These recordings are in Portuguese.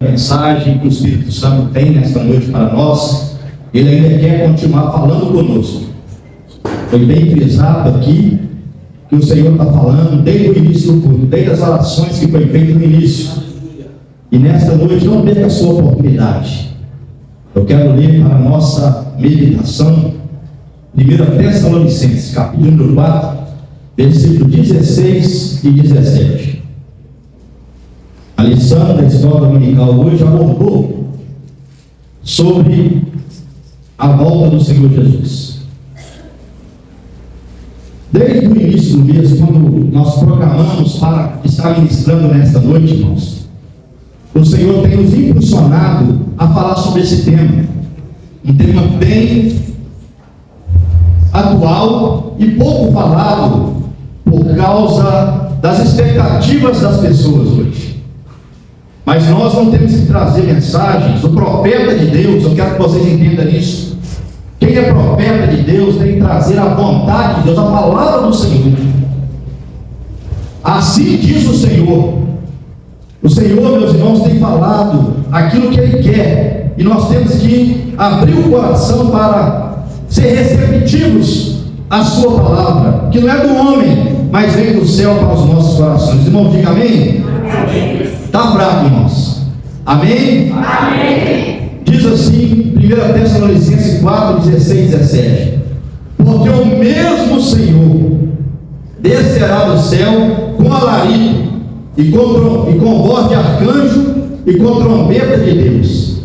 mensagem que o Espírito Santo tem nesta noite para nós. Ele ainda quer continuar falando conosco. Foi bem frisado aqui que o Senhor está falando desde o início do culto, desde as orações que foi feito no início. E nesta noite não perca a sua oportunidade. Eu quero ler para a nossa meditação 1 Tessalonicenses, capítulo 4, versículo 16 e 17. A lição da escola dominical hoje abordou sobre a volta do Senhor Jesus. Desde o início do mês, quando nós programamos para estar ministrando nesta noite, irmãos, o Senhor tem nos impulsionado a falar sobre esse tema. Um tema bem atual e pouco falado por causa das expectativas das pessoas hoje. Mas nós não temos que trazer mensagens. O profeta de Deus, eu quero que vocês entendam isso. Quem é profeta de Deus tem que trazer a vontade de Deus, a palavra do Senhor. Assim diz o Senhor. O Senhor, meus irmãos, tem falado aquilo que Ele quer. E nós temos que abrir o coração para ser receptivos à sua palavra, que não é do homem, mas vem do céu para os nossos corações. Irmão, diga amém? Está fraco, irmãos? Amém? Amém. Diz assim, 1 Tessalonicenses 4, 16 e 17: porque o mesmo Senhor descerá do céu com alarido e com voz de arcanjo e com trombeta de Deus,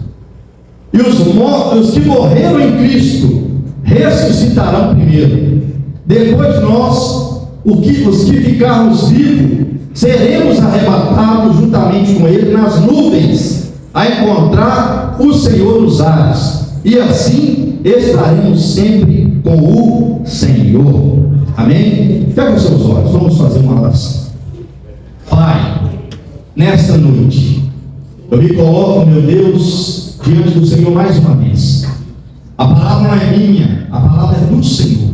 e os que morreram em Cristo ressuscitarão primeiro. Depois nós, os que ficarmos vivos, seremos arrebatados juntamente com Ele nas nuvens, a encontrar o Senhor nos ares, e assim estaremos sempre com o Senhor. Amém? Feche os seus olhos, vamos fazer uma oração. Pai, nesta noite, eu me coloco, meu Deus, diante do Senhor mais uma vez. A palavra não é minha, a palavra é do Senhor.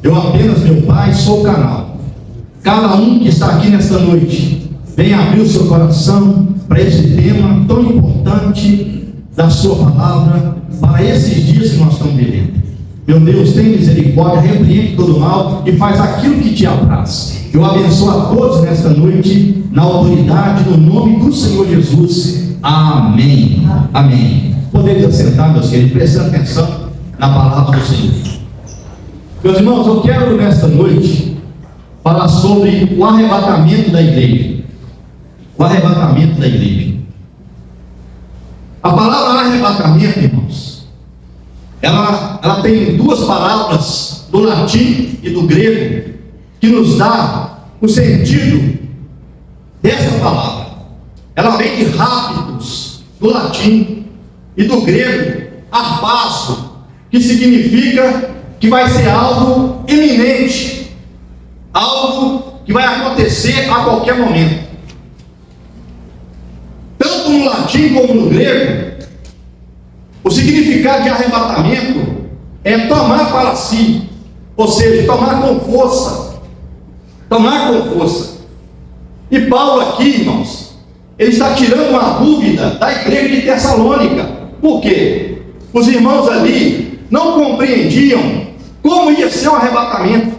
Eu apenas, meu Pai, sou o canal. Cada um que está aqui nesta noite, venha abrir o seu coração para esse tema tão importante da sua palavra, para esses dias que nós estamos vivendo. Meu Deus, tem misericórdia, repreende todo mal e faz aquilo que te apraz. Eu abençoo a todos nesta noite, na autoridade, no nome do Senhor Jesus. Amém. Amém. Podemos assentar, meus queridos, prestando atenção na palavra do Senhor. Meus irmãos, eu quero nesta noite falar sobre o arrebatamento da igreja. O arrebatamento da igreja. A palavra arrebatamento, irmãos, ela tem duas palavras do latim e do grego que nos dá o sentido dessa palavra. Ela vem de rápidos do latim e do grego harpazo, que significa que vai ser algo iminente, algo que vai acontecer a qualquer momento. Tanto no latim como no grego, o significado de arrebatamento é tomar para si, ou seja, tomar com força. Tomar com força. E Paulo aqui, irmãos, ele está tirando uma dúvida da igreja de Tessalônica. Por quê? Os irmãos ali não compreendiam como ia ser o arrebatamento.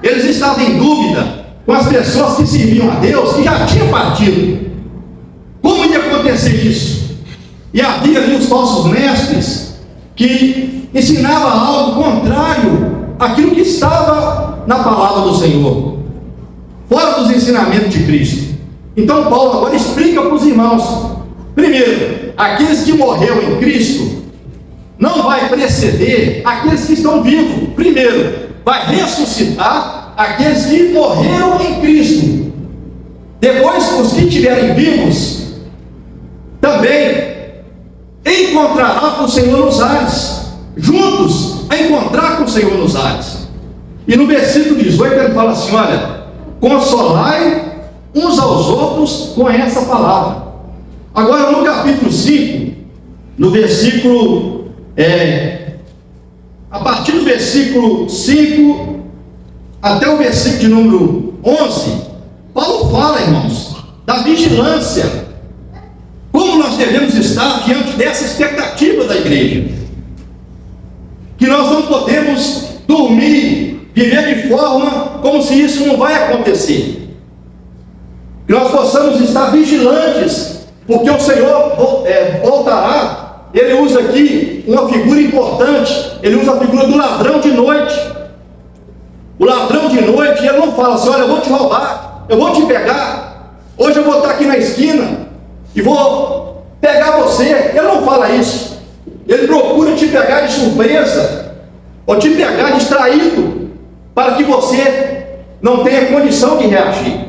Eles estavam em dúvida com as pessoas que serviam a Deus, que já tinham partido. Como ia acontecer isso? E havia ali os falsos mestres que ensinavam algo contrário àquilo que estava na palavra do Senhor, fora dos ensinamentos de Cristo. Então Paulo agora explica para os irmãos. Primeiro, aqueles que morreram em Cristo não vai preceder aqueles que estão vivos. Primeiro, vai ressuscitar aqueles que morreram em Cristo. Depois, os que estiverem vivos também encontrará com o Senhor nos ares, juntos a encontrar com o Senhor nos ares. E no versículo 18 ele fala assim: olha, consolai uns aos outros com essa palavra. Agora no capítulo 5, no versículo a partir do versículo 5 até o versículo de número 11, Paulo fala, irmãos, da vigilância. Como nós devemos estar diante dessa expectativa da igreja, que nós não podemos dormir, viver de forma como se isso não vai acontecer, que nós possamos estar vigilantes, porque o Senhor voltará. Ele usa aqui uma figura importante, ele usa a figura do ladrão de noite. O ladrão de noite, ele não fala assim: olha, eu vou te roubar, eu vou te pegar, hoje eu vou estar aqui na esquina e vou pegar você. Ele não fala isso. Ele procura te pegar de surpresa, ou te pegar distraído, para que você não tenha condição de reagir.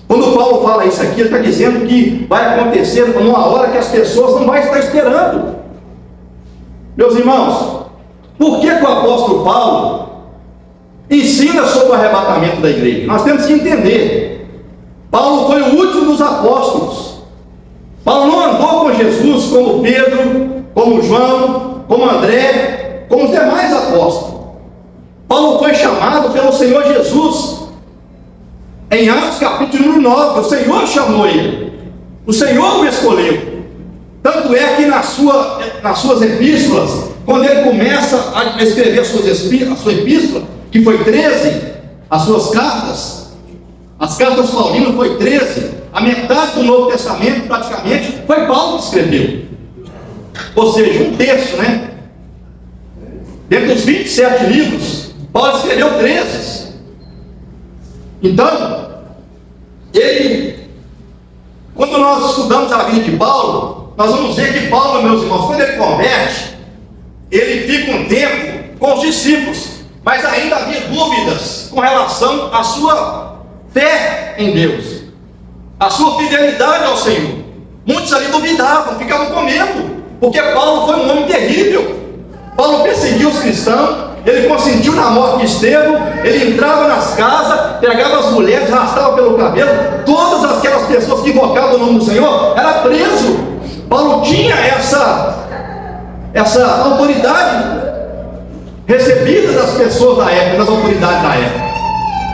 Quando Paulo fala isso aqui, ele está dizendo que vai acontecer numa hora que as pessoas não vão estar esperando. Meus irmãos, por que o apóstolo Paulo ensina sobre o arrebatamento da igreja? Nós temos que entender. Paulo foi o último dos apóstolos. Paulo não andou com Jesus como Pedro, como João, como André, como os demais apóstolos. Paulo foi chamado pelo Senhor Jesus. Em Atos capítulo 9, o Senhor chamou ele, o Senhor o escolheu. Tanto é que nas suas epístolas, quando ele começa a escrever a sua epístola, que foi 13, as suas cartas, as cartas paulinas foi 13, a metade do Novo Testamento praticamente foi Paulo que escreveu. Ou seja, um terço, né? Dentre os 27 livros, Paulo escreveu 13. Então, quando nós estudamos a vida de Paulo, nós vamos ver que Paulo, meus irmãos, quando ele converte, ele fica um tempo com os discípulos, mas ainda havia dúvidas com relação à sua fé em Deus, a sua fidelidade ao Senhor. Muitos ali duvidavam, ficavam com medo, porque Paulo foi um homem terrível. Paulo perseguiu os cristãos, ele consentiu na morte de Estevão, ele entrava nas casas, pegava as mulheres, arrastava pelo cabelo, todas aquelas pessoas que invocavam o nome do Senhor, era preso. Paulo tinha essa autoridade recebida das pessoas da época, das autoridades da época.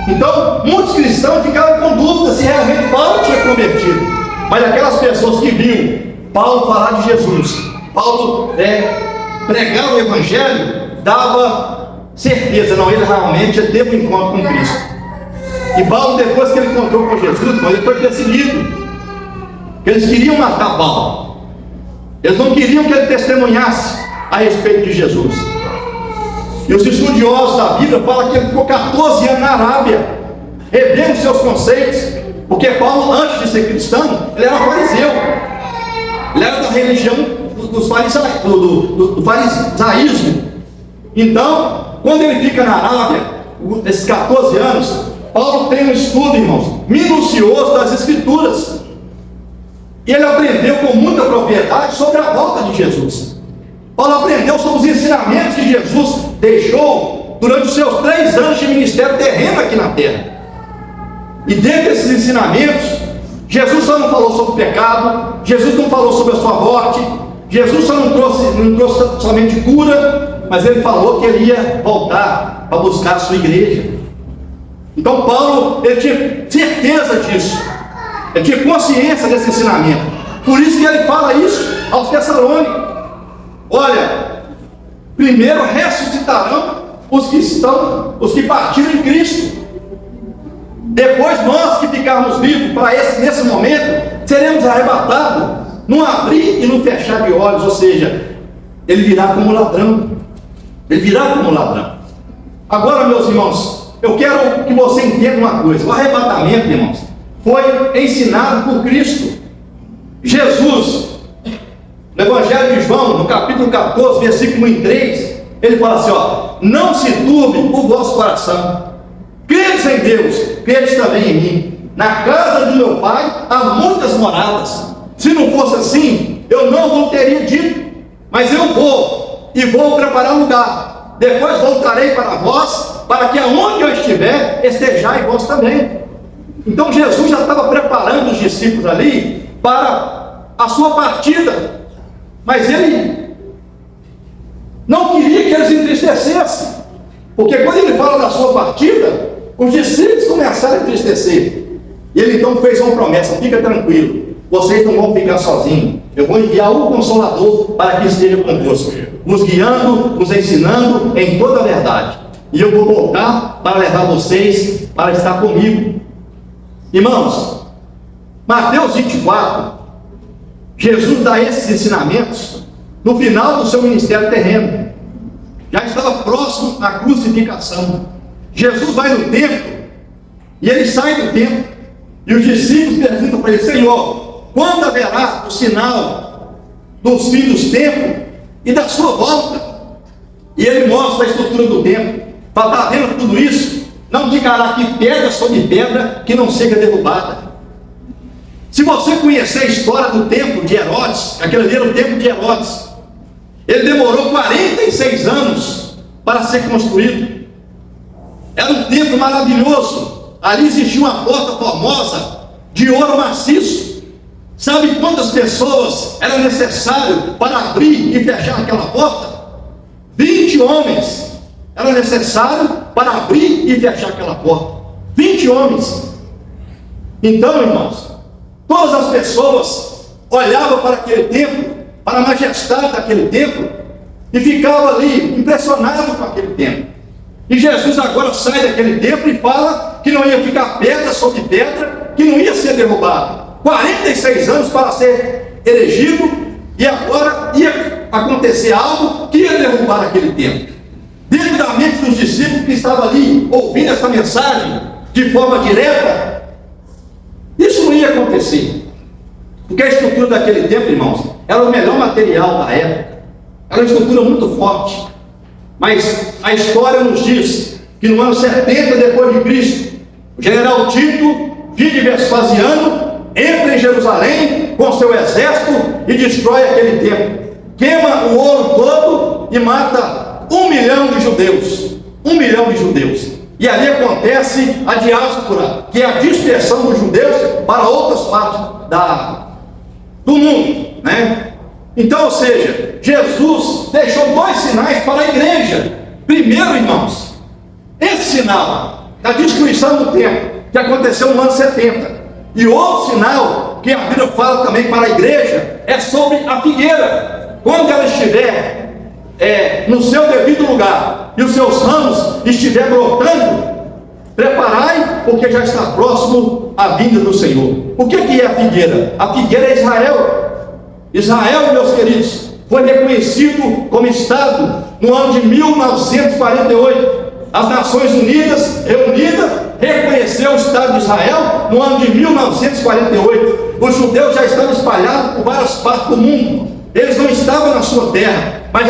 Então, muitos cristãos ficaram com dúvida se realmente Paulo tinha convertido. Mas aquelas pessoas que viam Paulo falar de Jesus, Paulo pregar o Evangelho, dava certeza, não, ele realmente teve um encontro com Cristo. E Paulo, depois que ele encontrou com Jesus, ele foi perseguido. Eles queriam matar Paulo. Eles não queriam que ele testemunhasse a respeito de Jesus. E os estudiosos da Bíblia falam que ele ficou 14 anos na Arábia, revendo seus conceitos, porque Paulo, antes de ser cristão, ele era fariseu. Ele era da religião do farisaísmo. Então, quando ele fica na Arábia, esses 14 anos, Paulo tem um estudo, irmãos, minucioso das Escrituras. E ele aprendeu com muita propriedade sobre a volta de Jesus. Paulo aprendeu sobre os ensinamentos que Jesus deixou durante os seus 3 anos de ministério terreno aqui na terra. E dentro desses ensinamentos, Jesus só não falou sobre o pecado, Jesus não falou sobre a sua morte, Jesus só não trouxe somente cura, mas ele falou que ele ia voltar para buscar a sua igreja. Então Paulo, ele tinha certeza disso, ele tinha consciência desse ensinamento. Por isso que ele fala isso aos Tessalônicos: olha, primeiro ressuscitarão os que partiram em Cristo. Depois nós que ficarmos vivos para nesse momento, seremos arrebatados, num abrir e num fechar de olhos. Ou seja, ele virá como ladrão. Ele virá como ladrão. Agora, meus irmãos, eu quero que você entenda uma coisa: o arrebatamento, irmãos, foi ensinado por Cristo. Jesus, no Evangelho de João, no capítulo 14, versículo 1 e 3, ele fala assim: ó, não se turbe o vosso coração, credes em Deus, credes também em mim. Na casa do meu pai há muitas moradas. Se não fosse assim, eu não vos teria dito. Mas eu vou, e vou preparar lugar. Depois voltarei para vós, para que aonde eu estiver, estejais vós também. Então Jesus já estava preparando os discípulos ali para a sua partida. Mas ele não queria que eles entristecessem, porque quando ele fala da sua partida, os discípulos começaram a entristecer. E ele então fez uma promessa: fica tranquilo, vocês não vão ficar sozinhos. Eu vou enviar o Consolador para que esteja convosco, nos guiando, nos ensinando em toda a verdade. E eu vou voltar para levar vocês para estar comigo. Irmãos, Mateus 24, Jesus dá esses ensinamentos no final do seu ministério terreno. Já estava próximo à crucificação. Jesus vai no templo e ele sai do templo. E os discípulos perguntam para ele: Senhor, quando haverá o sinal dos fins dos tempos e da sua volta? E ele mostra a estrutura do templo. Fala: está vendo tudo isso? Não ficará aqui pedra sobre pedra que não seja derrubada. Se você conhecer a história do templo de Herodes, aquele ali era o templo de Herodes, ele demorou 46 anos para ser construído. Era um templo maravilhoso. Ali existia uma porta formosa de ouro maciço. Sabe quantas pessoas era necessário para abrir e fechar aquela porta? 20 homens era necessário para abrir e fechar aquela porta. 20 homens. Então, irmãos, todas as pessoas olhavam para aquele templo, para a majestade daquele templo, e ficavam ali impressionados com aquele templo. E Jesus agora sai daquele templo e fala que não ia ficar pedra sobre pedra, que não ia ser derrubado. 46 anos para ser erigido, e agora ia acontecer algo que ia derrubar aquele templo. Dentro da mente dos discípulos que estavam ali ouvindo essa mensagem de forma direta, isso não ia acontecer. Porque a estrutura daquele templo, irmãos, era o melhor material da época. Era uma estrutura muito forte. Mas a história nos diz que no ano 70 depois de Cristo, o general Tito, filho de Vespasiano, entra em Jerusalém com seu exército e destrói aquele templo. Queima o ouro todo e mata 1 milhão de judeus. 1 milhão de judeus. E ali acontece a diáspora, que é a dispersão dos judeus para outras partes do mundo, né? Então, ou seja, Jesus deixou 2 sinais para a igreja. Primeiro, irmãos, esse sinal da destruição do templo, que aconteceu no ano 70. E outro sinal, que a Bíblia fala também para a igreja, é sobre a figueira. Quando ela estiver no seu devido lugar, e os seus ramos estiver brotando, preparai, porque já está próximo a vinda do Senhor. O que é a figueira? A figueira é Israel. Israel, meus queridos, foi reconhecido como Estado no ano de 1948. As Nações Unidas, reunidas, reconheceu o Estado de Israel no ano de 1948. Os judeus já estavam espalhados por várias partes do mundo. Eles não estavam na sua terra, mas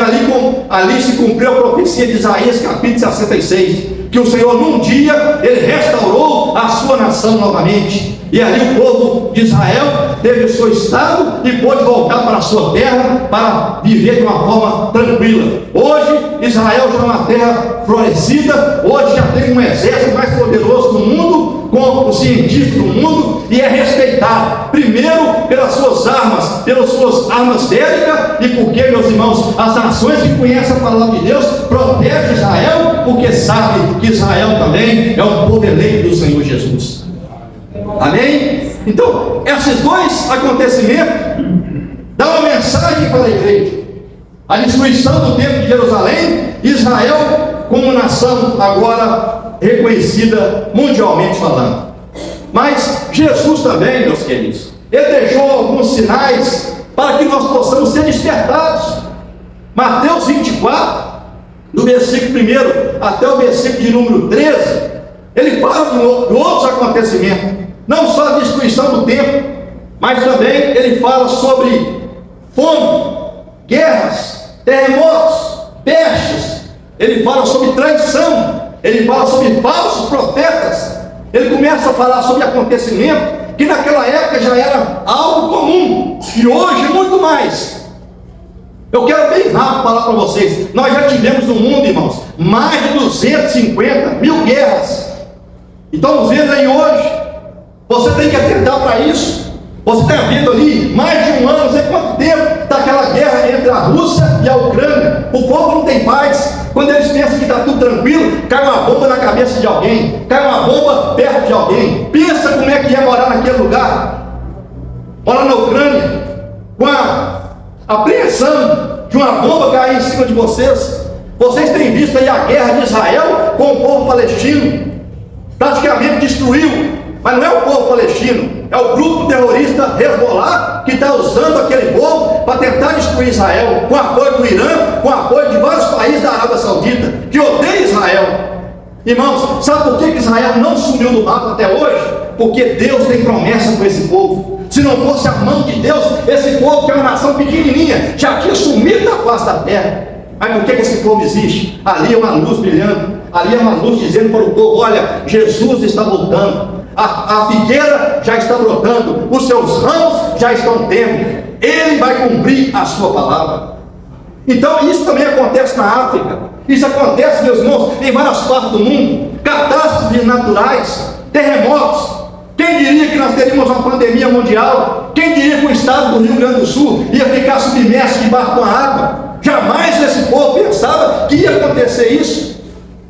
ali se cumpriu a profecia de Isaías capítulo 66, que o Senhor num dia, ele restaurou a sua nação novamente. E ali o povo de Israel teve o seu estado e pôde voltar para a sua terra para viver de uma forma tranquila. Hoje Israel já é uma terra florescida, hoje já tem um exército mais poderoso do mundo, com os cientistas do mundo, e é respeitado, primeiro pelas suas armas bélicas, e porque, meus irmãos, as nações que conhecem a palavra de Deus protegem Israel, porque sabem que Israel também é um povo eleito do Senhor Jesus. Amém? Então, esses 2 acontecimentos dão uma mensagem para a igreja: a destruição do templo de Jerusalém, Israel como nação agora reconhecida mundialmente falando. Mas Jesus também, meus queridos, ele deixou alguns sinais para que nós possamos ser despertados. Mateus 24, do versículo 1 até o versículo de número 13, ele fala de outros acontecimentos. Não só a destruição do templo, mas também ele fala sobre fome, guerras, terremotos, pestes. Ele fala sobre traição, ele fala sobre falsos profetas. Ele começa a falar sobre acontecimento que naquela época já era algo comum, e hoje muito mais. Eu quero bem rápido falar para vocês: nós já tivemos no mundo, irmãos, mais de 250 mil guerras. Estamos vendo aí hoje. Você tem que atentar para isso. Você está vendo ali mais de 1 ano, não sei quanto tempo, está aquela guerra entre a Rússia e a Ucrânia. O povo não tem paz. Quando eles pensam que está tudo tranquilo, cai uma bomba na cabeça de alguém, cai uma bomba perto de alguém. Pensa como é que é morar naquele lugar. Ou lá na Ucrânia, com a apreensão de uma bomba cair em cima de vocês. Vocês têm visto aí a guerra de Israel com o povo palestino. Praticamente destruiu, mas não é o povo palestino, é o grupo terrorista Hezbollah que está usando aquele povo para tentar destruir Israel, com apoio do Irã, com apoio de vários países da Arábia Saudita, que odeiam Israel. Irmãos, sabe por que Israel não sumiu do mapa até hoje? Porque Deus tem promessa com esse povo. Se não fosse a mão de Deus, esse povo, que é uma nação pequenininha, já tinha sumido da face da terra. Mas por que esse povo existe? Ali é uma luz brilhando, ali é uma luz dizendo para o povo: olha, Jesus está voltando, a figueira já está brotando, os seus ramos já estão tendo, Ele vai cumprir a sua palavra. Então isso também acontece na África, isso acontece, meus irmãos, em várias partes do mundo. Catástrofes naturais, terremotos. Quem diria que nós teríamos uma pandemia mundial? Quem diria que o estado do Rio Grande do Sul ia ficar submerso debaixo da água? Jamais esse povo pensava que ia acontecer isso.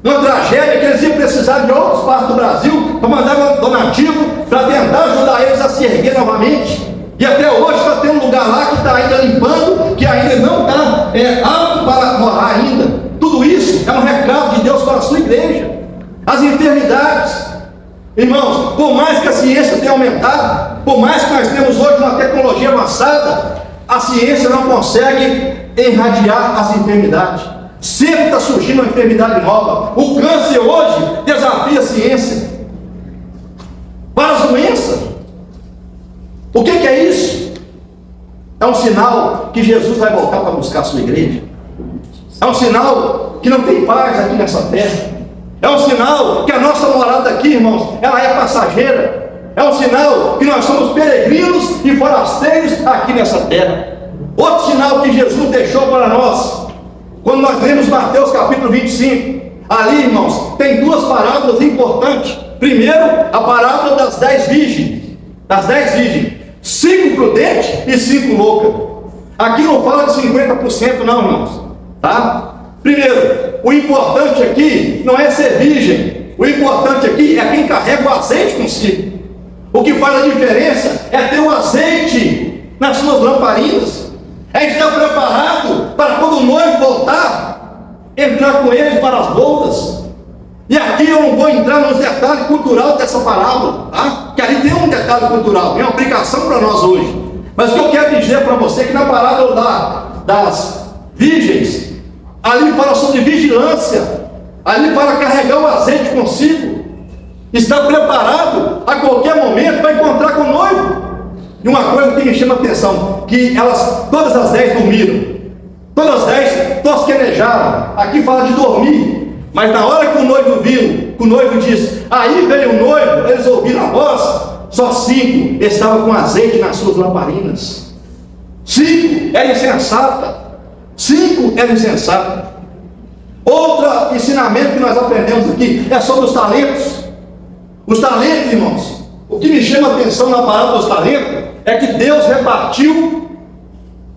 Uma tragédia que eles iam precisar de outras partes do Brasil para mandar um donativo para tentar ajudar eles a se erguer novamente. E até hoje está tendo um lugar lá que está ainda limpando, que ainda não está apto para morar ainda. Tudo isso é um recado de Deus para a sua igreja. As enfermidades, irmãos, por mais que a ciência tenha aumentado, por mais que nós temos hoje uma tecnologia avançada, a ciência não consegue irradiar as enfermidades. Sempre está surgindo uma enfermidade nova. O câncer hoje desafia a ciência. Várias doenças. O que é isso? É um sinal que Jesus vai voltar para buscar a sua igreja. É um sinal que não tem paz aqui nessa terra. É um sinal que a nossa morada aqui, irmãos, ela é passageira. É um sinal que nós somos peregrinos e forasteiros aqui nessa terra. Outro sinal que Jesus deixou para nós, quando nós lemos Mateus capítulo 25, ali, irmãos, tem duas parábolas importantes. Primeiro, a parábola das 10 virgens. Das 10 virgens, 5 prudentes e 5 loucas. Aqui não fala de 50% não, irmãos, tá? Primeiro, o importante aqui não é ser virgem. O importante aqui é quem carrega o azeite consigo. O que faz a diferença é ter o azeite nas suas lamparinas. É estar preparado para quando o noivo voltar, entrar com eles para as bodas. E aqui eu não vou entrar nos detalhes culturais dessa parábola, tá? Que ali tem um detalhe cultural, tem uma aplicação para nós hoje. Mas o que eu quero dizer para você é que na parábola das virgens, ali fala sobre vigilância, ali fala carregar o azeite consigo, estar preparado a qualquer momento para encontrar com o noivo. E uma coisa que me chama a atenção, que elas, todas as 10 dormiram, todas as 10 tosquenejaram. Aqui fala de dormir, mas na hora que o noivo viu, que o noivo disse, aí veio o noivo, eles ouviram a voz, só 5 estavam com azeite nas suas lamparinas. 5 era insensata, 5 era insensata. Outro ensinamento que nós aprendemos aqui é sobre os talentos. Os talentos, irmãos, o que me chama a atenção na parábola dos talentos é que Deus repartiu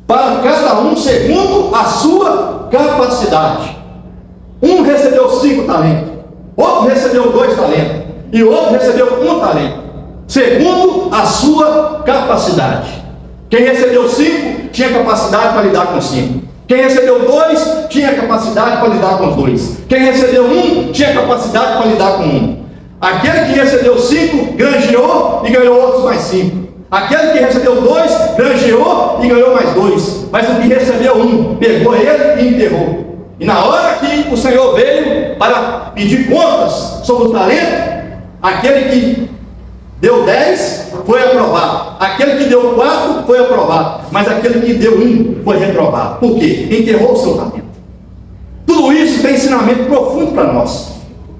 para cada um segundo a sua capacidade. Um recebeu 5 talentos, outro recebeu 2 talentos, e outro recebeu 1 talento, segundo a sua capacidade. Quem recebeu 5 tinha capacidade para lidar com 5. Quem recebeu 2 tinha capacidade para lidar com os 2. Quem recebeu 1 tinha capacidade para lidar com 1. Aquele que recebeu 5 granjeou e ganhou outros mais 5. Aquele que recebeu 2 granjeou e ganhou mais 2. Mas o que recebeu 1 pegou ele e enterrou. E na hora que o Senhor veio para pedir contas sobre o talento, aquele que deu 10 foi aprovado, aquele que deu 4 foi aprovado, mas aquele que deu 1 foi reprovado. Por quê? Enterrou o seu talento. Tudo isso tem ensinamento profundo para nós.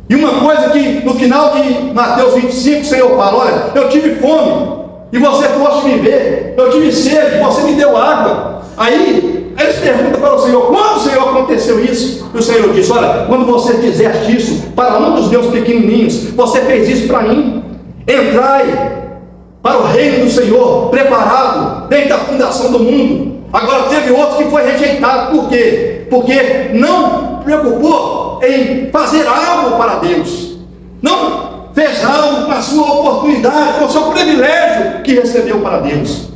E uma coisa que no final de Mateus 25 o Senhor fala: olha, eu tive fome e você foste me ver, eu tive sede, você me deu água. Aí eles perguntam para o Senhor: quando, Senhor, aconteceu isso? E o Senhor disse: olha, quando você fizeste isso para um dos meus pequenininhos, você fez isso para mim. Entrai para o reino do Senhor, preparado desde a fundação do mundo. Agora teve outro que foi rejeitado. Por quê? Porque não preocupou em fazer algo para Deus, não fez algo com a sua oportunidade, com o seu privilégio que recebeu para Deus.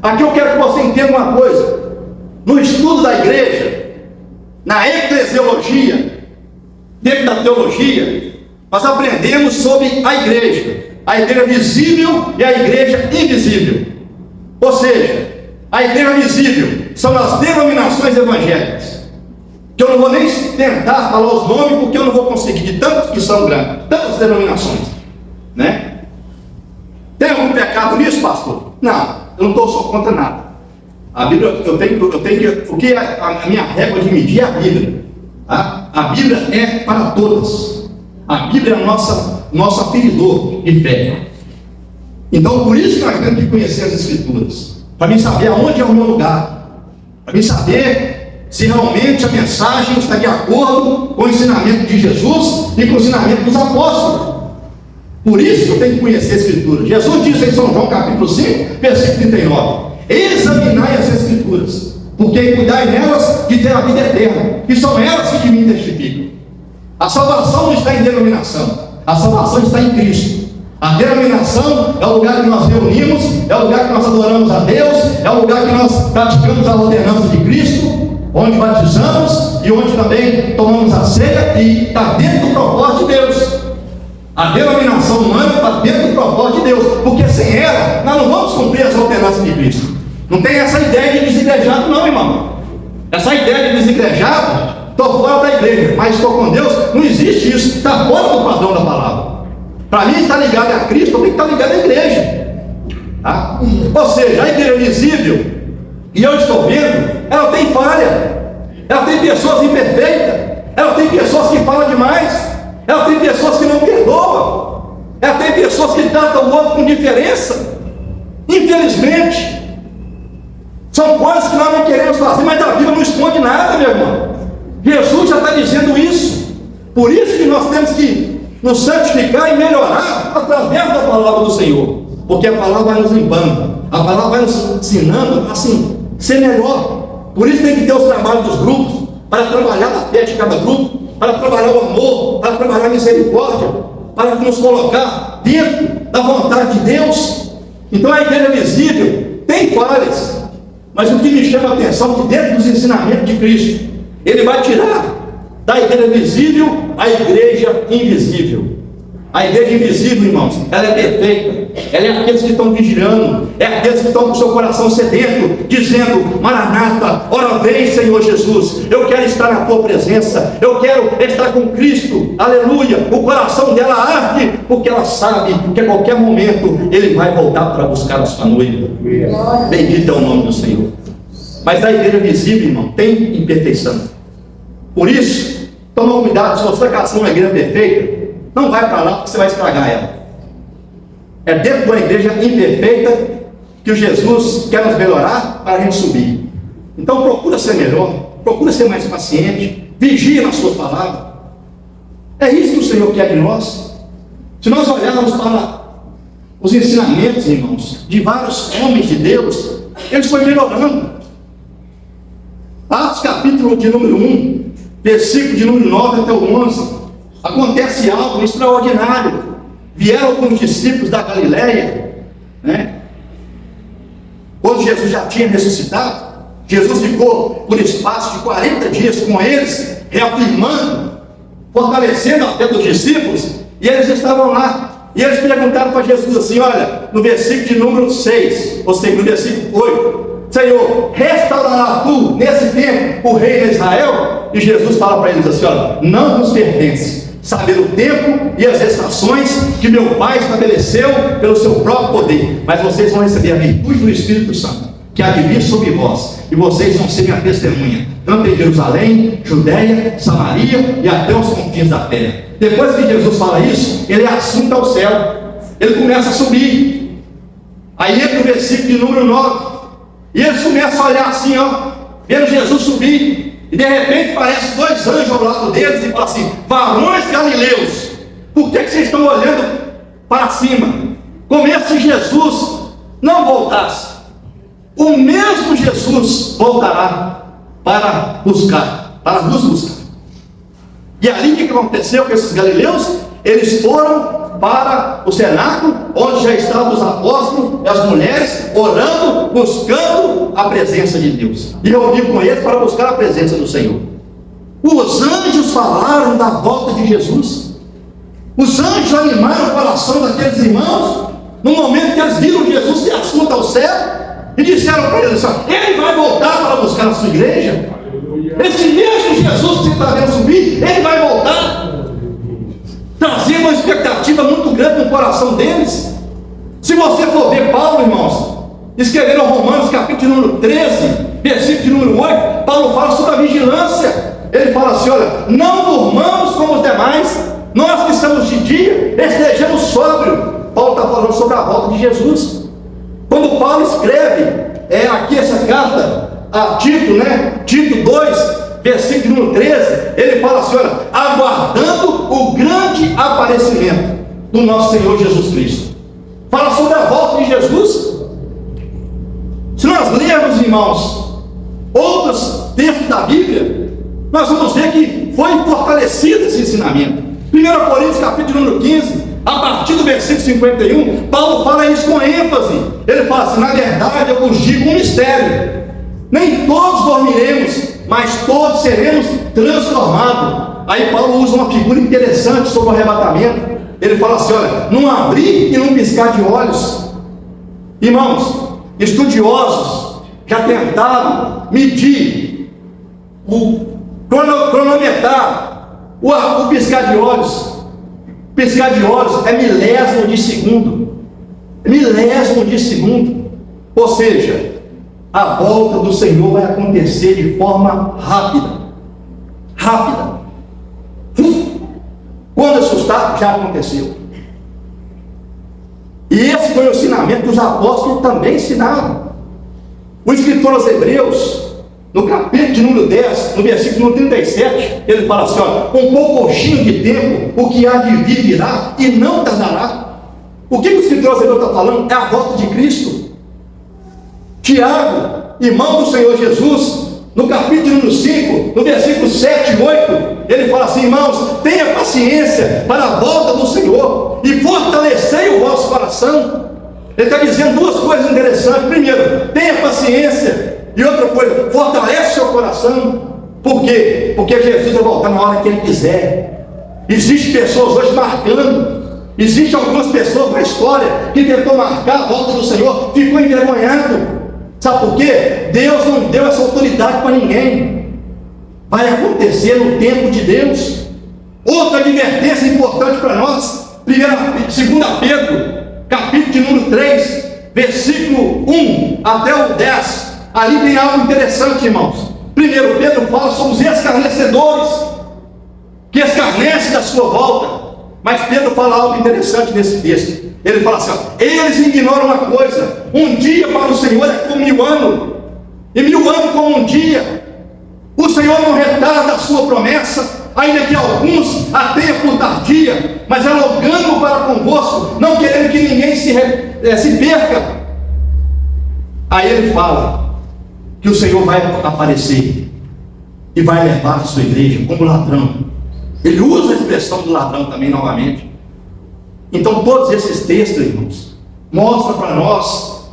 Aqui eu quero que você entenda uma coisa. No estudo da igreja, na eclesiologia, dentro da teologia, nós aprendemos sobre a igreja visível e a igreja invisível. Ou seja, a igreja visível são as denominações evangélicas, que eu não vou nem tentar falar os nomes, porque eu não vou conseguir, de tantos que são grandes, tantas denominações, né? Tem algum pecado nisso, pastor? Não, eu não estou contra nada. A Bíblia, eu tenho porque a minha régua de medir é a Bíblia. Tá? A Bíblia é para todas. A Bíblia é nosso aferidor de fé. Então, por isso que nós temos que conhecer as Escrituras, para mim saber aonde é o meu lugar, para mim saber se realmente a mensagem está de acordo com o ensinamento de Jesus e com o ensinamento dos apóstolos. Por isso que eu tenho que conhecer a Escritura. Jesus diz em São João capítulo 5, versículo 39: examinai as Escrituras, porque cuidai nelas de ter a vida eterna, que são elas que de mim testificam. A salvação não está em denominação, a salvação está em Cristo. A denominação é o lugar que nós reunimos, é o lugar que nós adoramos a Deus, é o lugar que nós praticamos a ordenança de Cristo, onde batizamos e onde também tomamos a ceia, e está dentro do propósito de Deus. A denominação humana está dentro do propósito de Deus, porque sem ela nós não vamos cumprir as ordenanças de Cristo. Não tem essa ideia de desigrejado não, irmão. Essa ideia de desigrejado, estou fora da igreja, mas estou com Deus, não existe isso, está fora do padrão da palavra. Para mim estar ligado a Cristo, eu tenho que estar ligado à igreja, tá? Ou seja, a igreja visível, e eu estou vendo, ela tem falha, ela tem pessoas imperfeitas, ela tem pessoas que falam demais, ela tem pessoas que não perdoam, ela tem pessoas que tratam o outro com diferença. Infelizmente, são coisas que nós não queremos fazer, mas a Bíblia não esconde nada, meu irmão. Jesus já está dizendo isso. Por isso que nós temos que nos santificar e melhorar através da palavra do Senhor, porque a palavra vai nos limpando, a palavra vai nos ensinando assim, ser melhor. Por isso tem que ter os trabalhos dos grupos, para trabalhar a fé de cada grupo, para trabalhar o amor, para trabalhar a misericórdia, para nos colocar dentro da vontade de Deus. Então a igreja visível tem falhas, mas o que me chama a atenção é que dentro dos ensinamentos de Cristo, Ele vai tirar da igreja visível a igreja invisível. A igreja invisível, irmãos, ela é perfeita, ela é aqueles que estão vigiando, é aqueles que estão com o seu coração sedento, dizendo: Maranata, ora vem, Senhor Jesus, eu quero estar na tua presença, eu quero estar com Cristo, aleluia. O coração dela arde, porque ela sabe que a qualquer momento Ele vai voltar para buscar a sua noiva. Bendito é o nome do Senhor. Mas a igreja visível, irmão, tem imperfeição. Por isso, toma cuidado, se você casar uma igreja perfeita, não vai para lá porque você vai estragar ela. É dentro de uma igreja imperfeita que o Jesus quer nos melhorar para a gente subir. Então procura ser melhor, procura ser mais paciente, vigia nas suas palavras. É isso que o Senhor quer de nós. Se nós olharmos para os ensinamentos, irmãos, de vários homens de Deus, eles foram melhorando. Atos capítulo de número 1, versículo de número 9 até o 11, acontece algo extraordinário. Vieram alguns discípulos da Galileia, né? Quando Jesus já tinha ressuscitado, Jesus ficou por espaço de 40 dias com eles, reafirmando, fortalecendo a fé dos discípulos, e eles estavam lá, e eles perguntaram para Jesus assim, olha, no versículo de número 6, ou seja, no versículo 8, Senhor, restaurará tu nesse tempo o rei de Israel? E Jesus fala para eles assim, olha, não vos pertence saber o tempo e as estações que meu Pai estabeleceu pelo seu próprio poder, mas vocês vão receber a virtude do Espírito Santo, que há de vir sobre vós, e vocês vão ser minha testemunha, tanto em Jerusalém, Judeia, Samaria e até os confins da terra. Depois que Jesus fala isso, ele é assunto ao céu, ele começa a subir. Aí entra o versículo de número 9, e eles começam a olhar assim, ó, vendo Jesus subir. E de repente parece dois anjos ao lado deles e falam assim, varões galileus, por que vocês estão olhando para cima? Como se Jesus não voltasse. O mesmo Jesus voltará para buscar, para nos buscar. E ali o que aconteceu com esses galileus? Eles foram para o cenáculo, onde já estavam os apóstolos e as mulheres, orando, buscando a presença de Deus, e reuniu com eles para buscar a presença do Senhor. Os anjos falaram da volta de Jesus. Os anjos animaram o coração daqueles irmãos, no momento que eles viram Jesus se assunto ao céu, e disseram para eles: ele vai voltar para buscar a sua igreja. Esse mesmo Jesus que você está vendo subir, ele vai voltar. Trazia uma expectativa muito grande no coração deles. Se você for ver Paulo, irmãos, escrevendo Romanos capítulo número 13, versículo número 8, Paulo fala sobre a vigilância. Ele fala assim: olha, não durmamos como os demais, nós que estamos de dia, estejamos sóbrios. Paulo está falando sobre a volta de Jesus. Quando Paulo escreve aqui essa carta a Tito, Tito 2, versículo número 13, ele fala assim: olha, aguardando o grande aparecimento do nosso Senhor Jesus Cristo. Fala sobre a volta de Jesus. Se nós lermos, irmãos, outros textos da Bíblia, nós vamos ver que foi fortalecido esse ensinamento. 1 Coríntios capítulo número 15, a partir do versículo 51, Paulo fala isso com ênfase. Ele fala assim: na verdade eu vos digo um mistério, nem todos dormiremos, mas todos seremos transformados. Aí Paulo usa uma figura interessante sobre o arrebatamento. Ele fala assim: olha, num abrir e num piscar de olhos. Irmãos, estudiosos já tentaram medir, cronometrar o piscar de olhos. Piscar de olhos é milésimo de segundo. Milésimo de segundo. Ou seja, a volta do Senhor vai acontecer de forma rápida. Rápida. Quando assustar, já aconteceu. E esse foi o ensinamento que os apóstolos também ensinaram. O escritor aos Hebreus, no capítulo número 10, no versículo 37, ele fala assim: olha, um pouquinho de tempo, o que há de vir virá e não tardará. O que o escritor aos Hebreus está falando? É a volta de Cristo. Tiago, irmão do Senhor Jesus, no capítulo número 5, no versículo 7 e 8, ele fala assim: irmãos, tenha paciência para a volta do Senhor e fortalecei o vosso coração. Ele está dizendo duas coisas interessantes. Primeiro, tenha paciência. E outra coisa, fortalece seu coração. Por quê? Porque Jesus vai voltar na hora que Ele quiser. Existem pessoas hoje marcando. Existem algumas pessoas na história que tentou marcar a volta do Senhor, ficou envergonhado. Sabe por quê? Deus não deu essa autoridade para ninguém. Vai acontecer no tempo de Deus. Outra advertência importante para nós, 2 Pedro, capítulo número 3, versículo 1 até o 10. Ali tem algo interessante, irmãos. Primeiro Pedro fala sobre os escarnecedores, que escarnecem da sua volta. Mas Pedro fala algo interessante nesse texto. Ele fala assim: ó, eles ignoram uma coisa: um dia para o Senhor é como 1000 anos, e 1000 anos como um dia. O Senhor não retarda a sua promessa, ainda que alguns a tenham por tardia, mas é longânimo para convosco, não querendo que ninguém se perca. Aí ele fala que o Senhor vai aparecer e vai levar a sua igreja como ladrão. Ele usa a expressão do ladrão também novamente. Então todos esses textos, irmãos, mostram para nós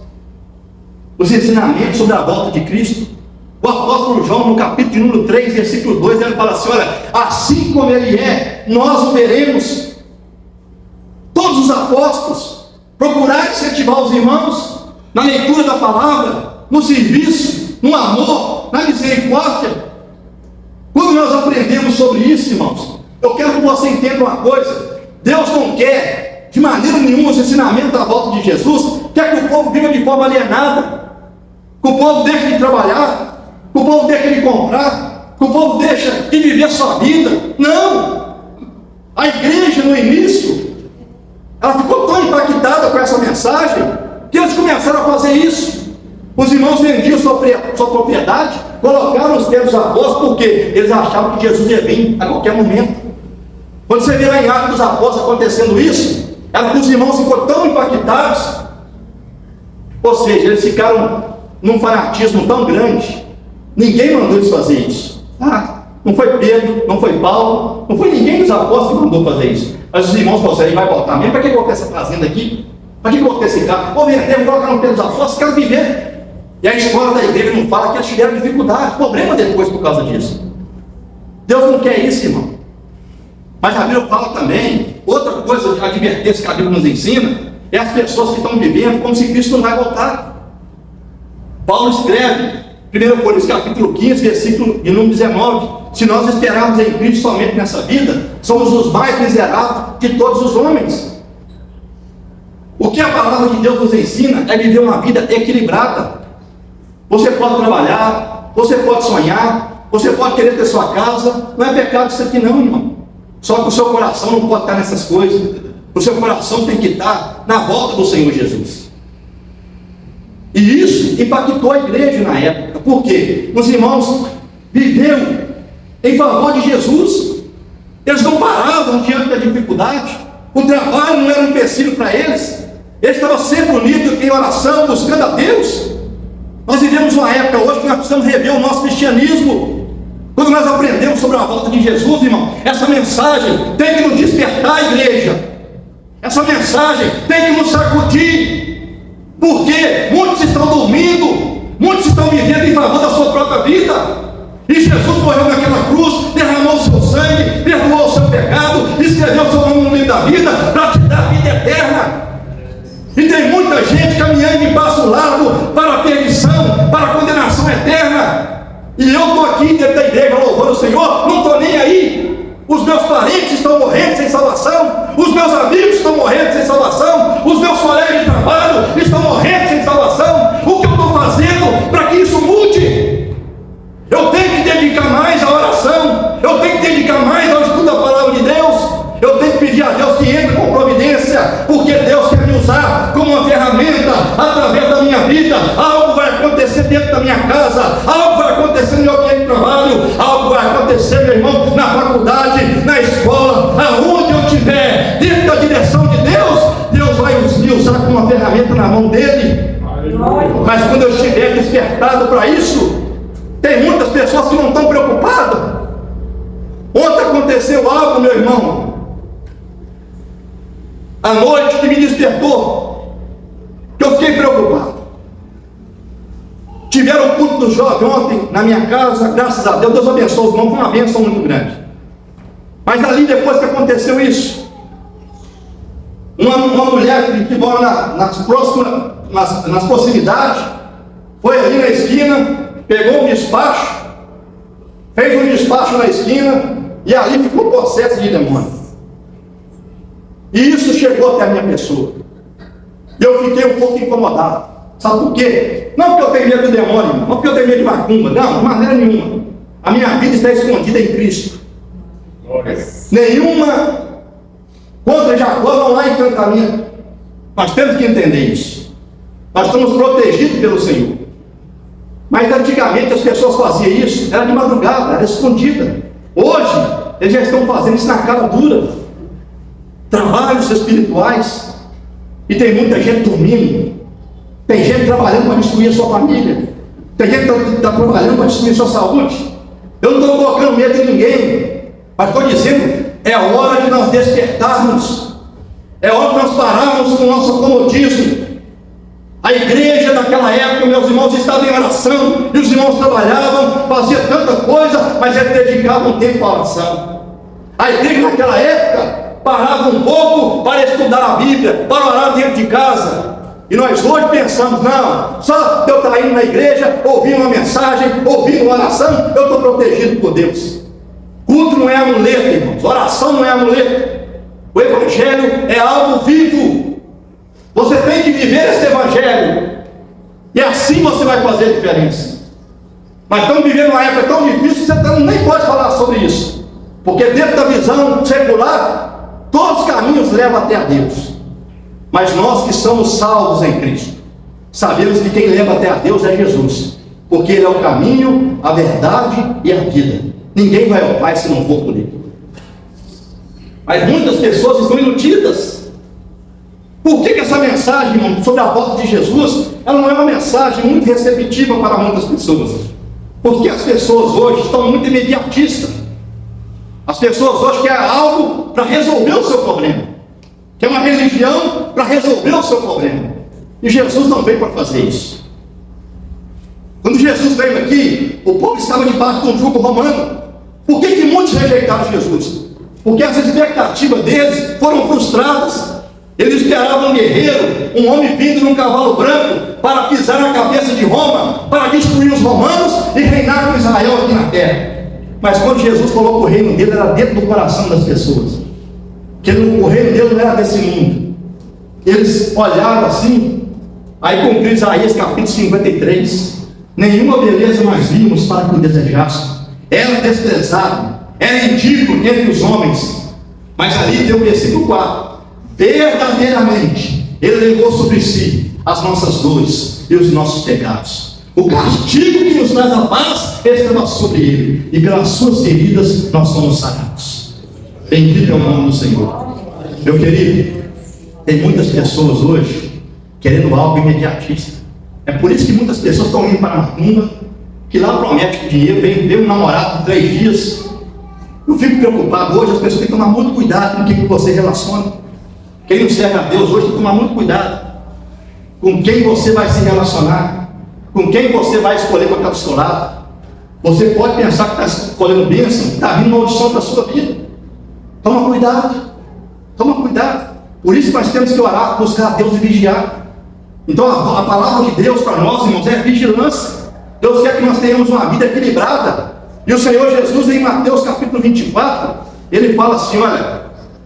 os ensinamentos sobre a volta de Cristo. O apóstolo João, no capítulo número 3, versículo 2, ele fala assim: olha, assim como Ele é, nós o veremos. Todos os apóstolos procuraram incentivar os irmãos na leitura da palavra, no serviço, no amor, na misericórdia. Quando nós aprendemos sobre isso, irmãos, eu quero que você entenda uma coisa: Deus não quer de maneira nenhuma os ensinamentos da volta de Jesus, quer que o povo viva de forma alienada, que o povo deixe de trabalhar, que o povo deixe de comprar, que o povo deixe de viver a sua vida. Não! A igreja no início, ela ficou tão impactada com essa mensagem, que eles começaram a fazer isso. Os irmãos vendiam sua propriedade, colocaram os pés dos apóstolos, porque eles achavam que Jesus ia vir a qualquer momento. Quando você vê lá em Atos dos Apóstolos acontecendo isso, era que os irmãos ficou tão impactados, ou seja, eles ficaram num fanatismo tão grande. Ninguém mandou eles fazer isso. Não foi Pedro, não foi Paulo, não foi ninguém dos apóstolos que mandou fazer isso. Mas os irmãos falaram, ele vai voltar mesmo, para que eu vou ter essa fazenda aqui? Para que eu vou ter esse carro? Vou vender, vou colocar no pelos afora, quero viver. E a escola da igreja não fala que eles tiveram dificuldade, problema depois por causa disso. Deus não quer isso, irmão. Mas a Bíblia fala também, outra coisa, a advertência que a Bíblia nos ensina, é as pessoas que estão vivendo como se Cristo não vai voltar. Paulo escreve, 1 Coríntios capítulo 15, versículo de número 19, se nós esperarmos em Cristo somente nessa vida, somos os mais miseráveis de todos os homens. O que a palavra de Deus nos ensina é viver uma vida equilibrada. Você pode trabalhar, você pode sonhar, você pode querer ter sua casa, não é pecado isso aqui não, irmão. Só que o seu coração não pode estar nessas coisas. O seu coração tem que estar na volta do Senhor Jesus. E isso impactou a igreja na época. Por quê? Os irmãos viveram em favor de Jesus. Eles não paravam diante da dificuldade. O trabalho não era um empecilho para eles. Eles estavam sempre unidos em oração, buscando a Deus. Nós vivemos uma época hoje que nós precisamos rever o nosso cristianismo. Quando nós aprendemos sobre a volta de Jesus, irmão, essa mensagem tem que nos despertar a igreja. Essa mensagem tem que nos sacudir. Porque muitos estão dormindo, muitos estão vivendo em favor da sua própria vida. E Jesus morreu naquela cruz, derramou o seu sangue, perdoou o seu pecado, escreveu o seu nome no livro da vida para te dar vida eterna. E tem muita gente caminhando em passo largo para a perdição, para a condenação eterna. E eu estou aqui dentro da igreja louvando o Senhor, não estou nem aí. Os meus parentes estão morrendo sem salvação, os meus amigos estão morrendo sem salvação, os meus colegas de trabalho estão morrendo sem salvação. O que eu estou fazendo para que isso mude? Eu tenho que dedicar mais à oração, eu tenho que dedicar mais ao estudo da palavra de Deus, eu tenho que pedir a Deus que entre com providência, porque Deus quer me usar como uma ferramenta através da minha vida. Algo vai acontecer dentro da minha casa, algo vai acontecer no meu ambiente de trabalho, algo vai acontecer, meu irmão, na faculdade, na escola, aonde eu estiver, dentro da direção de Deus, Deus vai me usar como uma ferramenta na mão dele. Mas quando eu estiver despertado para isso, tem muitas pessoas que não estão preocupadas. Ontem aconteceu algo, meu irmão, à noite, que me despertou, que eu fiquei preocupado. Tiveram o culto do jovem ontem na minha casa, graças a Deus, Deus abençoe os irmãos, foi uma bênção muito grande. Mas ali, depois que aconteceu isso, uma mulher que mora nas proximidades, foi ali na esquina, pegou um despacho, fez um despacho na esquina, e ali ficou possesso de demônio. E isso chegou até a minha pessoa. E eu fiquei um pouco incomodado. Sabe por quê? Não porque eu tenho medo do demônio, não porque eu tenho medo de macumba, não, de maneira nenhuma. A minha vida está escondida em Cristo. Nenhuma contra Jacó não há encantamento. Nós temos que entender isso. Nós estamos protegidos pelo Senhor. Mas antigamente as pessoas faziam isso, era de madrugada, era escondida. Hoje, eles já estão fazendo isso na cara dura. Trabalhos espirituais. E tem muita gente dormindo. Tem gente trabalhando para destruir a sua família. Tem gente que está trabalhando para destruir a sua saúde. Eu não estou colocando medo em ninguém, mas estou dizendo, é hora de nós despertarmos. É hora de nós pararmos com o nosso comodismo. A igreja daquela época, meus irmãos, estavam em oração, e os irmãos trabalhavam, faziam tanta coisa, mas eles dedicavam tempo à oração. A igreja naquela época parava um pouco para estudar a Bíblia, para orar dentro de casa. E nós hoje pensamos, não, só eu estar indo na igreja, ouvindo uma mensagem, ouvindo uma oração, eu estou protegido por Deus. Culto não é amuleto, irmãos, oração não é amuleto. O Evangelho é algo vivo. Você tem que viver esse Evangelho, e assim você vai fazer a diferença. Mas estamos vivendo uma época tão difícil que você nem pode falar sobre isso, porque dentro da visão secular, todos os caminhos levam até a Deus. Mas nós que somos salvos em Cristo, sabemos que quem leva até a Deus é Jesus, porque Ele é o caminho, a verdade e a vida. Ninguém vai ao Pai se não for por Ele. Mas muitas pessoas estão iludidas. Por que essa mensagem, irmão, sobre a volta de Jesus, ela não é uma mensagem muito receptiva para muitas pessoas? Porque as pessoas hoje estão muito imediatistas. As pessoas hoje querem algo para resolver o seu problema. Quer uma religião para resolver o seu problema. E Jesus não veio para fazer isso. Quando Jesus veio aqui, o povo estava debaixo de um jugo romano. Por que muitos rejeitaram Jesus? Porque as expectativas deles foram frustradas. Eles esperavam um guerreiro, um homem vindo num cavalo branco para pisar na cabeça de Roma, para destruir os romanos e reinar com Israel aqui na terra. Mas quando Jesus colocou o reino dele, era dentro do coração das pessoas. Porque o reino dele não era desse mundo. Eles olharam assim, aí cumpriu Isaías capítulo 53. Nenhuma beleza nós vimos para que o desejasse. Era desprezado, era indigno entre os homens. Mas ali tem o versículo 4. Verdadeiramente, Ele levou sobre si as nossas dores e os nossos pecados. O castigo que nos traz a paz estava sobre Ele, e pelas suas feridas nós somos sarados. Bendito é o nome do Senhor. Meu querido, tem muitas pessoas hoje querendo algo imediatista. É por isso que muitas pessoas estão indo para a macumba, que lá promete dinheiro, vem um namorado de 3 dias. Eu fico preocupado hoje, as pessoas têm que tomar muito cuidado com quem você relaciona. Quem não serve a Deus hoje tem que tomar muito cuidado com quem você vai se relacionar, com quem você vai escolher para estar do seu lado. Você pode pensar que está escolhendo bênção, está vindo maldição para a sua vida. Toma cuidado, toma cuidado. Por isso nós temos que orar, buscar a Deus e vigiar. Então a palavra de Deus para nós, irmãos, é vigilância. Deus quer que nós tenhamos uma vida equilibrada. E o Senhor Jesus, em Mateus capítulo 24, Ele fala assim, olha,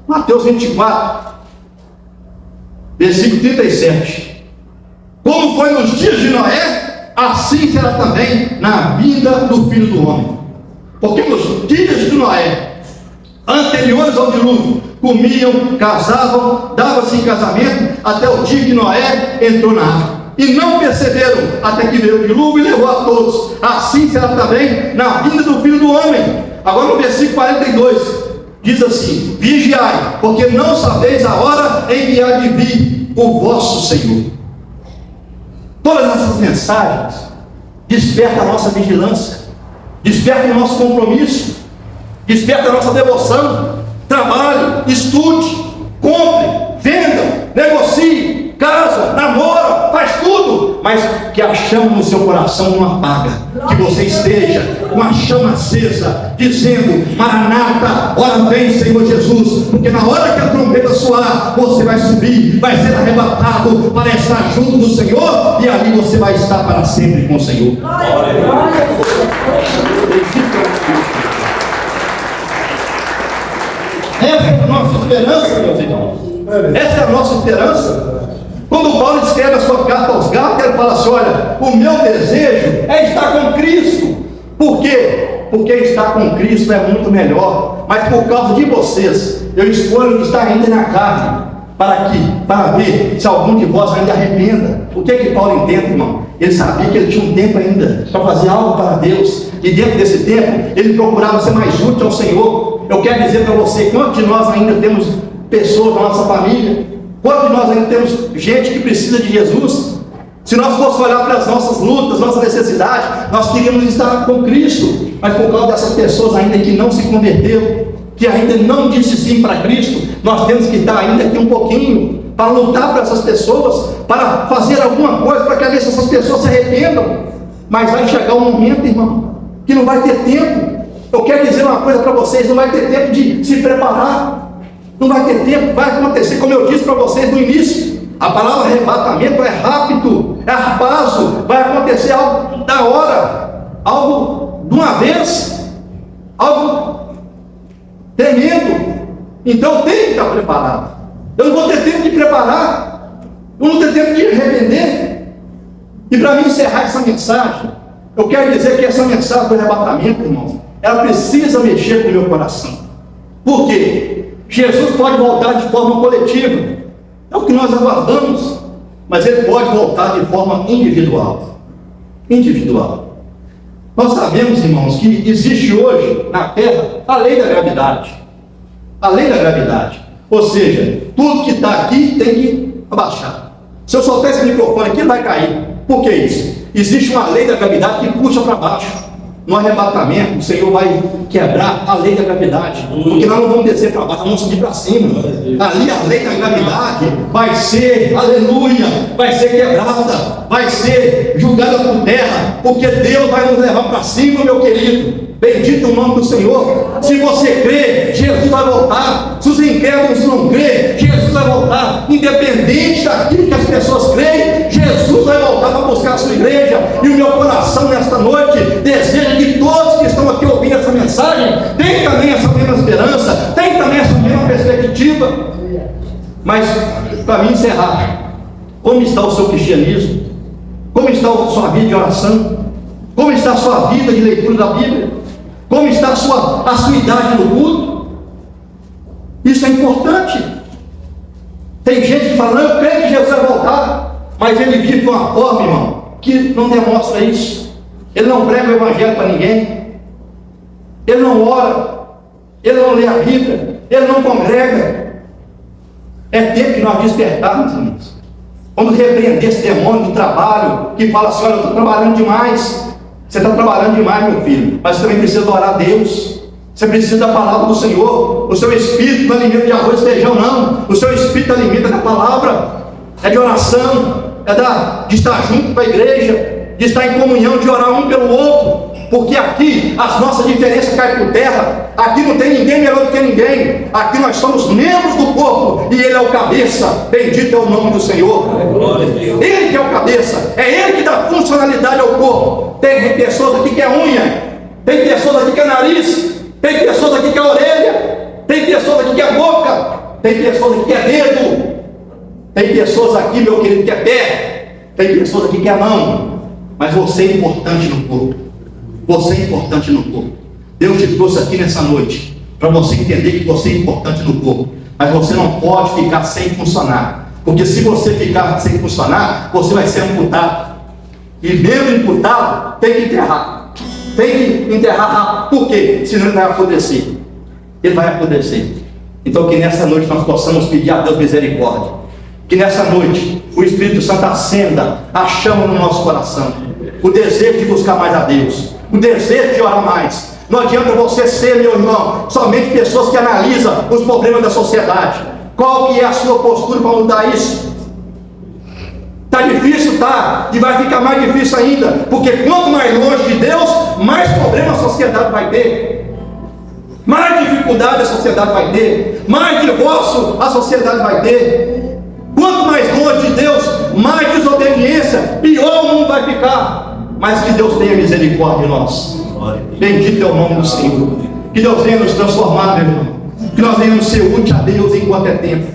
Mateus 24, versículo 37. Como foi nos dias de Noé, assim será também na vida do Filho do Homem. Porque nos dias de Noé, anteriores ao dilúvio, comiam, casavam, davam-se em casamento, até o dia que Noé entrou na arca. E não perceberam até que veio o dilúvio e levou a todos. Assim será também na vinda do Filho do Homem. Agora no versículo 42, diz assim: vigiai, porque não sabeis a hora em que há de vir o vosso Senhor. Todas essas mensagens despertam a nossa vigilância, despertam o nosso compromisso, despertam a nossa devoção. Trabalhe, estude, compre, venda, negocie, casa, namora, faz tudo, mas que a chama no seu coração não apaga. Que você esteja com a chama acesa, dizendo: Maranata, ora vem, Senhor Jesus, porque na hora que a trombeta soar, você vai subir, vai ser arrebatado para estar junto do Senhor, e ali você vai estar para sempre com o Senhor. Essa é a nossa esperança, meus irmãos. Essa é a nossa esperança. Quando Paulo escreve a sua carta aos Gálatas, ele fala assim: olha, o meu desejo é estar com Cristo. Por quê? Porque estar com Cristo é muito melhor. Mas por causa de vocês, eu escolho estar ainda na carne, para ver se algum de vós ainda arrependa. O que Paulo entende, irmão? Ele sabia que ele tinha um tempo ainda para fazer algo para Deus, e dentro desse tempo ele procurava ser mais útil ao Senhor. Eu quero dizer para você, quantos de nós ainda temos pessoas na nossa família, quantos de nós ainda temos gente que precisa de Jesus? Se nós fôssemos olhar para as nossas lutas, nossas necessidades, nós queríamos estar com Cristo, mas por causa dessas pessoas ainda que não se converteram, que ainda não disse sim para Cristo, nós temos que estar ainda aqui um pouquinho, para lutar para essas pessoas, para fazer alguma coisa, para que essas pessoas se arrependam. Mas vai chegar um momento, irmão, que não vai ter tempo. Eu quero dizer uma coisa para vocês: não vai ter tempo de se preparar, não vai ter tempo, vai acontecer como eu disse para vocês no início. A palavra arrebatamento é rápido, é arpazo, vai acontecer algo da hora, algo de uma vez, algo tremendo. Então tem que estar preparado. Eu não vou ter tempo de preparar, eu não vou ter tempo de arrepender. E para mim encerrar essa mensagem, eu quero dizer que essa mensagem do arrebatamento, irmãos, ela precisa mexer com o meu coração. Por quê? Jesus pode voltar de forma coletiva, é o que nós aguardamos, mas Ele pode voltar de forma individual. Individual. Nós sabemos, irmãos, que existe hoje na Terra a lei da gravidade. A lei da gravidade. Ou seja, tudo que está aqui tem que abaixar. Se eu soltar esse microfone aqui, vai cair. Por que isso? Existe uma lei da gravidade que puxa para baixo. no arrebatamento, o Senhor vai quebrar a lei da gravidade, porque nós não vamos descer para baixo, nós vamos subir para cima. Ali a lei da gravidade vai ser, aleluia, vai ser quebrada, vai ser julgada por terra, porque Deus vai nos levar para cima, meu querido. Bendito o nome do Senhor. Se você crê, Jesus vai voltar. Se os incrédulos não crê, Jesus vai voltar. Independente daquilo que as pessoas creem, Jesus vai voltar para buscar a sua igreja. E o meu coração nesta noite deseja que todos que estão aqui ouvindo essa mensagem tenham também essa mesma esperança, tenham também essa mesma perspectiva. Mas, para mim encerrar, como está o seu cristianismo? Como está a sua vida de oração? Como está a sua vida de leitura da Bíblia? Como está a sua idade no culto? Isso é importante. Tem gente que fala, não, eu creio que Jesus vai voltar, mas ele vive de uma forma, irmão, que não demonstra isso. Ele não prega o evangelho para ninguém, ele não ora, ele não lê a Bíblia, ele não congrega. É tempo que nós despertarmos, irmãos. Vamos repreender esse demônio do trabalho, que fala assim, olha, eu estou trabalhando demais. Você está trabalhando demais, meu filho, mas você também precisa adorar a Deus. Você precisa da palavra do Senhor. O seu espírito não alimenta de arroz e feijão, não. O seu espírito alimenta da palavra, é de oração, de estar junto com a igreja, de estar em comunhão, de orar um pelo outro. Porque aqui as nossas diferenças caem por terra. Aqui não tem ninguém melhor do que ninguém. Aqui nós somos membros do corpo e Ele é o cabeça. Bendito é o nome do Senhor. Ele que é o cabeça, é Ele que dá funcionalidade ao corpo. Tem pessoas aqui que é unha, tem pessoas aqui que é nariz, tem pessoas aqui que é orelha, tem pessoas aqui que é boca, tem pessoas aqui que é dedo, tem pessoas aqui, meu querido, que é pé, tem pessoas aqui que é mão. Mas você é importante no corpo. Você é importante no corpo. Deus te trouxe aqui nessa noite para você entender que você é importante no corpo. Mas você não pode ficar sem funcionar, porque se você ficar sem funcionar, você vai ser amputado. E mesmo imputado, tem que enterrar. Tem que enterrar rápido. Por quê? Senão ele vai apodrecer. Ele vai apodrecer. Então que nessa noite nós possamos pedir a Deus misericórdia. Que nessa noite o Espírito Santo acenda a chama no nosso coração. O desejo de buscar mais a Deus. O desejo de orar mais. Não adianta você ser, meu irmão, somente pessoas que analisam os problemas da sociedade. Qual que é a sua postura para mudar isso? Está difícil, tá? E vai ficar mais difícil ainda. Porque quanto mais longe de Deus, mais problema a sociedade vai ter. Mais dificuldade a sociedade vai ter. Mais divórcio a sociedade vai ter. Quanto mais longe de Deus, mais desobediência, pior o mundo vai ficar. Mas que Deus tenha misericórdia de nós. Bendito é o nome do Senhor. Que Deus venha nos transformar, meu irmão. Que nós venhamos ser úteis a Deus enquanto é tempo.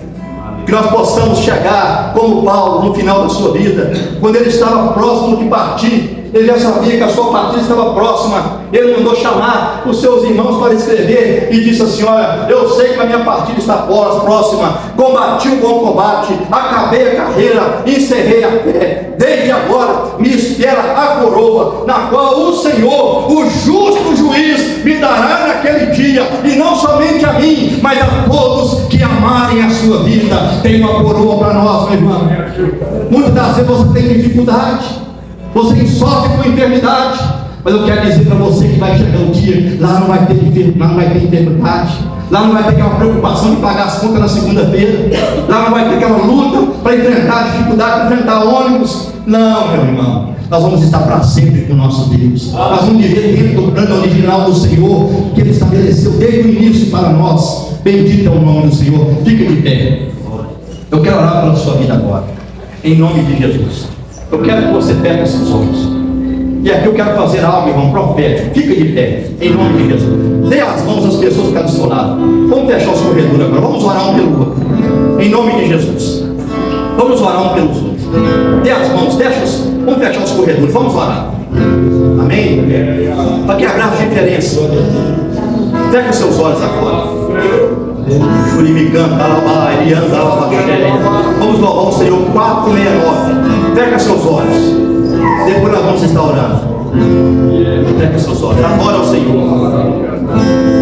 Que nós possamos chegar como Paulo no final da sua vida, quando ele estava próximo de partir, ele já sabia que a sua partida estava próxima. Ele mandou chamar os seus irmãos para escrever e disse assim, olha, eu sei que a minha partida está próxima, combati o bom combate, acabei a carreira, encerrei a fé, desde agora me espera a coroa, na qual o Senhor, o justo juiz, me dará naquele dia, e não somente a mim, mas a todos que amarem a sua vida. Tem uma coroa para nós, meu irmão. Muitas das vezes você tem dificuldade, você sofre com enfermidade, mas eu quero dizer para você que vai chegar um dia, lá não vai ter enfermidade, lá não vai ter aquela preocupação de pagar as contas na segunda-feira, lá não vai ter aquela luta para enfrentar a dificuldade, para enfrentar ônibus. Não, meu irmão, nós vamos estar para sempre com o nosso Deus. Nós vamos viver dentro do plano original do Senhor, que Ele estabeleceu desde o início para nós. Bendito é o nome do Senhor. Fica de pé. Eu quero orar pela sua vida agora, em nome de Jesus. Eu quero que você feche seus olhos. E aqui eu quero fazer algo, irmão, profético. Fica de pé, em nome de Jesus. Dê as mãos às pessoas que estão do seu lado. Vamos fechar os corredores agora. Vamos orar um pelo outro, em nome de Jesus. Vamos orar um pelos outros. Dê as mãos, vamos fechar os corredores. Vamos orar. Amém? Para quebrar as diferenças. Feche os seus olhos agora. Vamos louvar o Senhor 469. Feche seus olhos. Depois nós vamos estar orando. Feche seus olhos. Adora o Senhor.